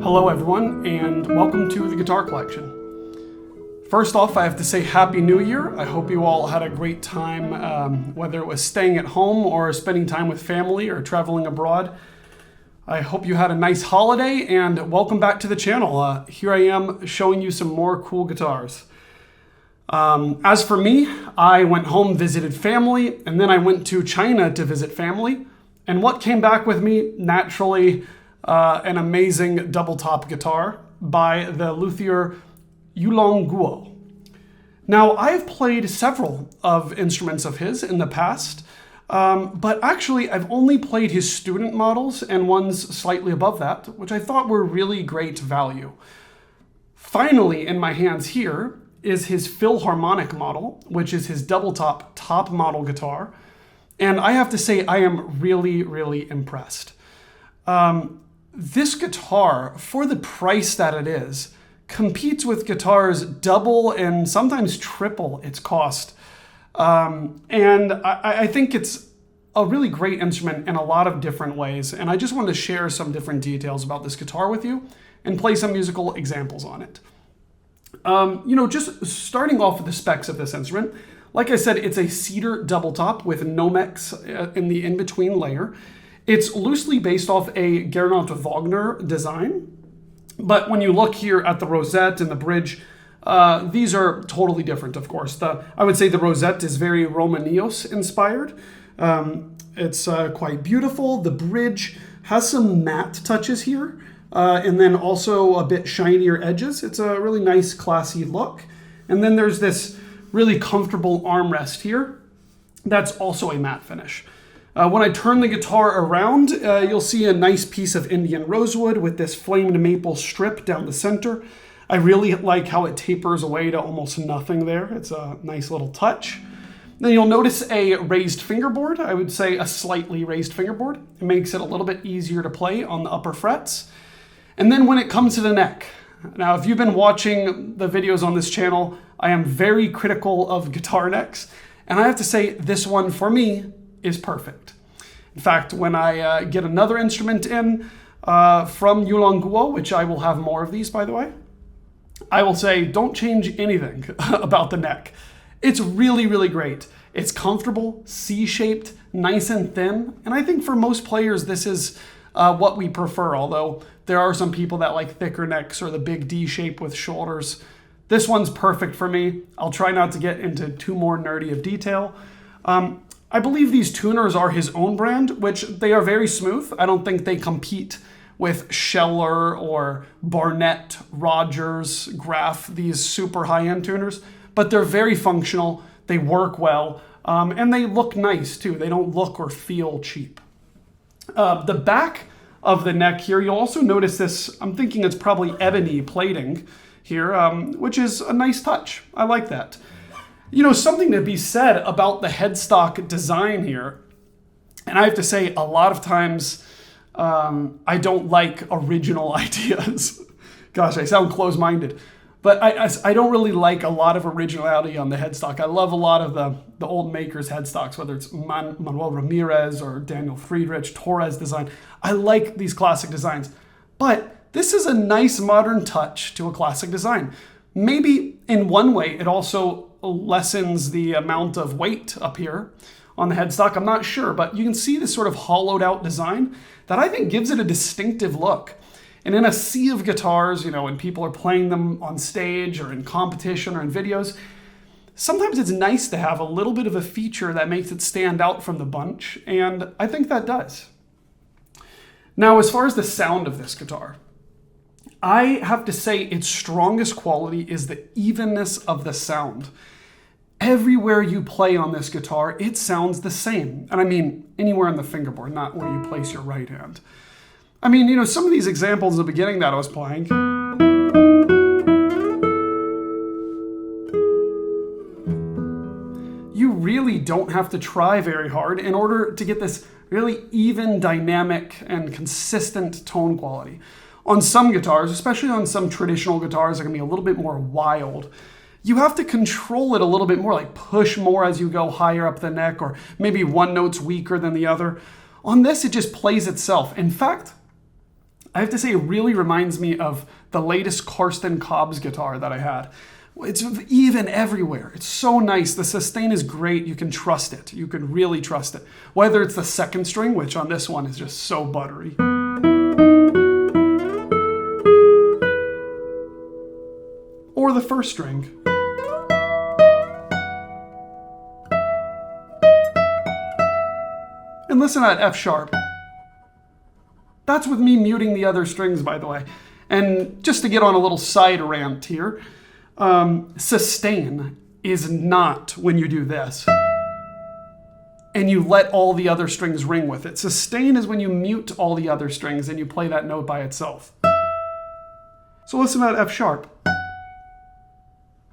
Hello everyone, and welcome to the Guitar Collection. First off, I have to say Happy New Year. I hope you all had a great time, whether it was staying at home or spending time with family or traveling abroad. I hope you had a nice holiday, and welcome back to the channel. Here I am showing you some more cool guitars. As for me, I went home, visited family, and then I went to China to visit family. And what came back with me? Naturally, an amazing double-top guitar by the luthier Yulong Guo. Now, I've played several of instruments of his in the past, but actually I've only played his student models and ones slightly above that, which I thought were really great value. Finally, in my hands here is his Philharmonic model, which is his double-top top model guitar. And I have to say, I am really, really impressed. This guitar, for the price that it is, competes with guitars double and sometimes triple its cost. And I think it's a really great instrument in a lot of different ways. And I just wanted to share some different details about this guitar with you and play some musical examples on it. Just starting off with the specs of this instrument, like I said, it's a Cedar double top with Nomex in the in-between layer. It's loosely based off a Gernot Wagner design, but when you look here at the rosette and the bridge, these are totally different, of course. I would say the rosette is very Romaneos inspired. It's quite beautiful. The bridge has some matte touches here, and then also a bit shinier edges. It's a really nice, classy look. And then there's this really comfortable armrest here. That's also a matte finish. When I turn the guitar around, you'll see a nice piece of Indian rosewood with this flamed maple strip down the center. I really like how it tapers away to almost nothing there. It's a nice little touch. Then you'll notice a raised fingerboard. I would say a slightly raised fingerboard. It makes it a little bit easier to play on the upper frets. And then when it comes to the neck, now if you've been watching the videos on this channel, I am very critical of guitar necks. And I have to say this one for me is perfect. In fact, when I get another instrument in from Yulong Guo, which I will have more of these, by the way, I will say don't change anything about the neck. It's really, really great. It's comfortable, C-shaped, nice and thin, and I think for most players this is what we prefer, although there are some people that like thicker necks or the big D shape with shoulders. This one's perfect for me. I'll try not to get into too more nerdy of detail. I believe these tuners are his own brand, which they are very smooth. I don't think they compete with Scheller or Barnett, Rogers, Graf, these super high-end tuners, but they're very functional, they work well, and they look nice too. They don't look or feel cheap. The back of the neck here, you'll also notice this, I'm thinking it's probably ebony plating here, which is a nice touch. I like that. You know, something to be said about the headstock design here, and I have to say a lot of times I don't like original ideas. Gosh, I sound close-minded. But I don't really like a lot of originality on the headstock. I love a lot of the old makers' headstocks, whether it's Manuel Ramirez or Daniel Friedrich, Torres design. I like these classic designs. But this is a nice modern touch to a classic design. Maybe in one way it also lessens the amount of weight up here on the headstock. I'm not sure, but you can see this sort of hollowed out design that I think gives it a distinctive look. And in a sea of guitars, when people are playing them on stage or in competition or in videos, sometimes it's nice to have a little bit of a feature that makes it stand out from the bunch, and I think that does. Now, as far as the sound of this guitar, I have to say its strongest quality is the evenness of the sound. Everywhere you play on this guitar, it sounds the same. And I mean anywhere on the fingerboard, not where you place your right hand. I mean, some of these examples in the beginning that I was playing, you really don't have to try very hard in order to get this really even, dynamic, and consistent tone quality. On some guitars, especially on some traditional guitars that can be a little bit more wild, you have to control it a little bit more, like push more as you go higher up the neck, or maybe one note's weaker than the other. On this, it just plays itself. In fact, I have to say, it really reminds me of the latest Karsten Cobb's guitar that I had. It's even everywhere. It's so nice. The sustain is great. You can trust it. You can really trust it. Whether it's the second string, which on this one is just so buttery. Or the first string. And listen to that F sharp. That's with me muting the other strings, by the way. And just to get on a little side rant here, sustain is not when you do this and you let all the other strings ring with it. Sustain is when you mute all the other strings and you play that note by itself. So listen to that F sharp.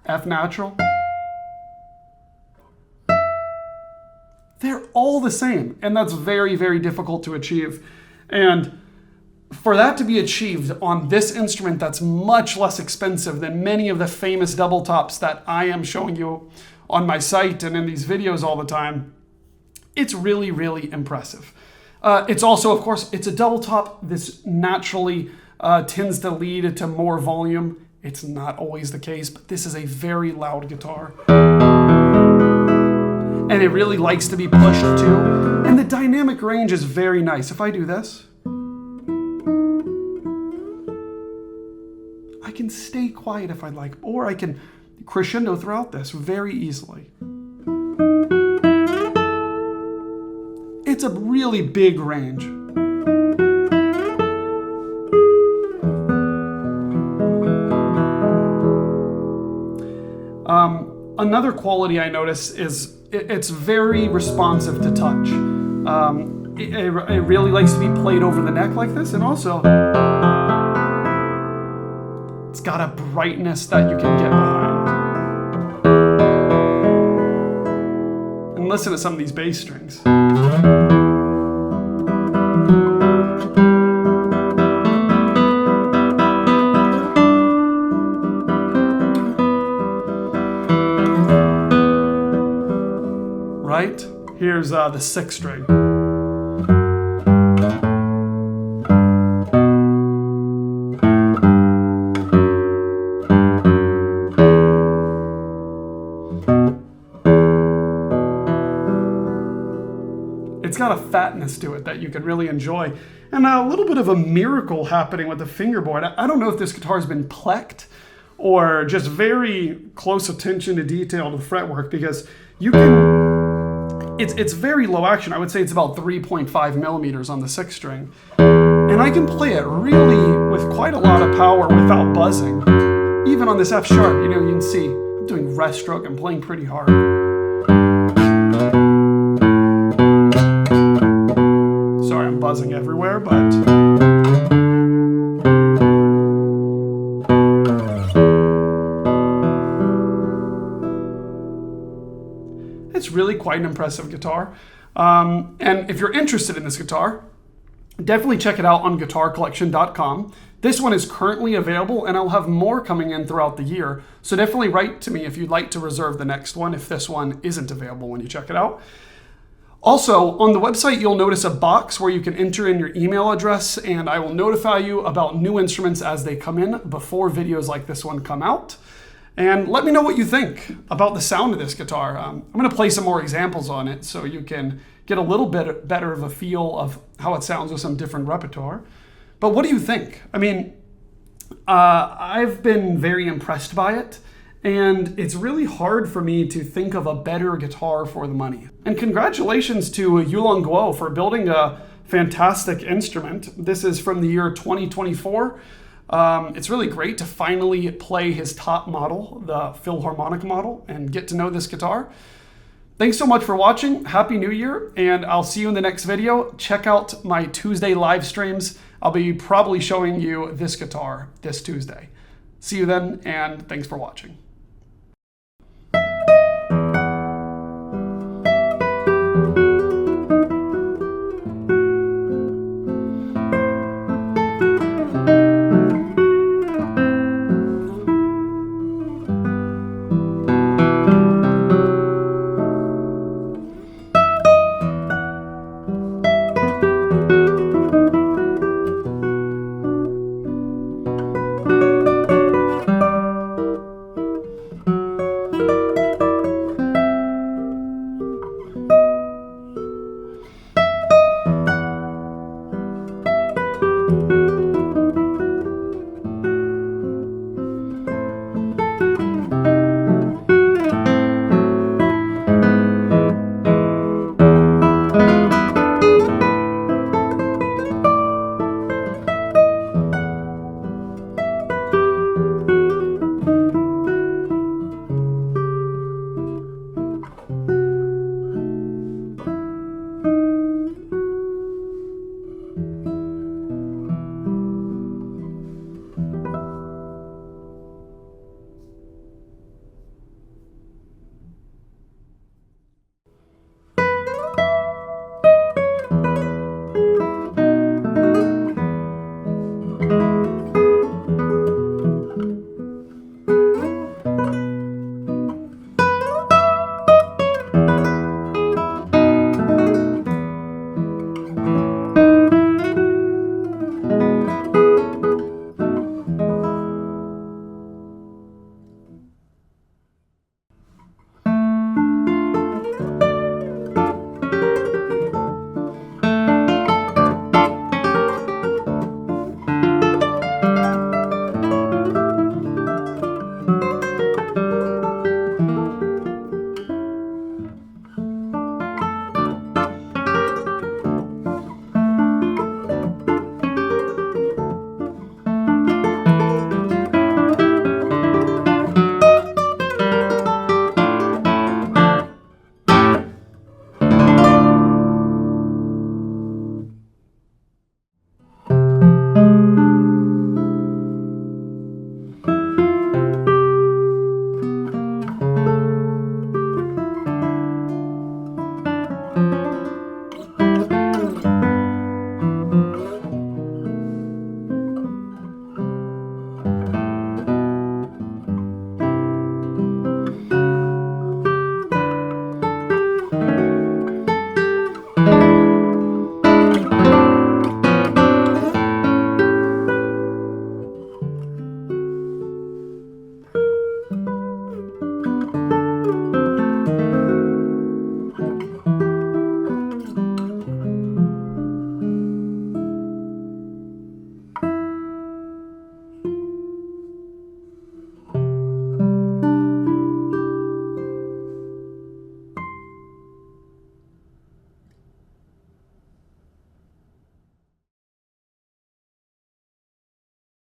F natural. They're all the same, and that's very, very difficult to achieve. And for that to be achieved on this instrument that's much less expensive than many of the famous double tops that I am showing you on my site and in these videos all the time, it's really, really impressive. It's also, of course, it's a double top. This naturally tends to lead to more volume. It's not always the case, but this is a very loud guitar. And it really likes to be pushed too. And the dynamic range is very nice. If I do this, I can stay quiet if I'd like, or I can crescendo throughout this very easily. It's a really big range. Another quality I notice is it's very responsive to touch. It really likes to be played over the neck like this, and also it's got a brightness that you can get behind. And listen to some of these bass strings. Right? Here's the sixth string. It's got a fatness to it that you can really enjoy. And a little bit of a miracle happening with the fingerboard. I don't know if this guitar has been plecked or just very close attention to detail to the fretwork, because you can... It's very low action. I would say it's about 3.5 millimeters on the sixth string. And I can play it really with quite a lot of power without buzzing. Even on this F sharp, you can see I'm doing rest stroke. I'm playing pretty hard. Sorry, I'm buzzing everywhere, but... It's really quite an impressive guitar. And if you're interested in this guitar, definitely check it out on guitarcollection.com. This one is currently available, and I'll have more coming in throughout the year. So definitely write to me if you'd like to reserve the next one, if this one isn't available when you check it out. Also, on the website, you'll notice a box where you can enter in your email address, and I will notify you about new instruments as they come in before videos like this one come out. And let me know what you think about the sound of this guitar. I'm going to play some more examples on it so you can get a little bit better of a feel of how it sounds with some different repertoire. But what do you think? I mean, I've been very impressed by it, and it's really hard for me to think of a better guitar for the money. And congratulations to Yulong Guo for building a fantastic instrument. This is from the year 2024. It's really great to finally play his top model, the Philharmonic model, and get to know this guitar. Thanks so much for watching. Happy New Year, and I'll see you in the next video. Check out my Tuesday live streams. I'll be probably showing you this guitar this Tuesday. See you then, and thanks for watching.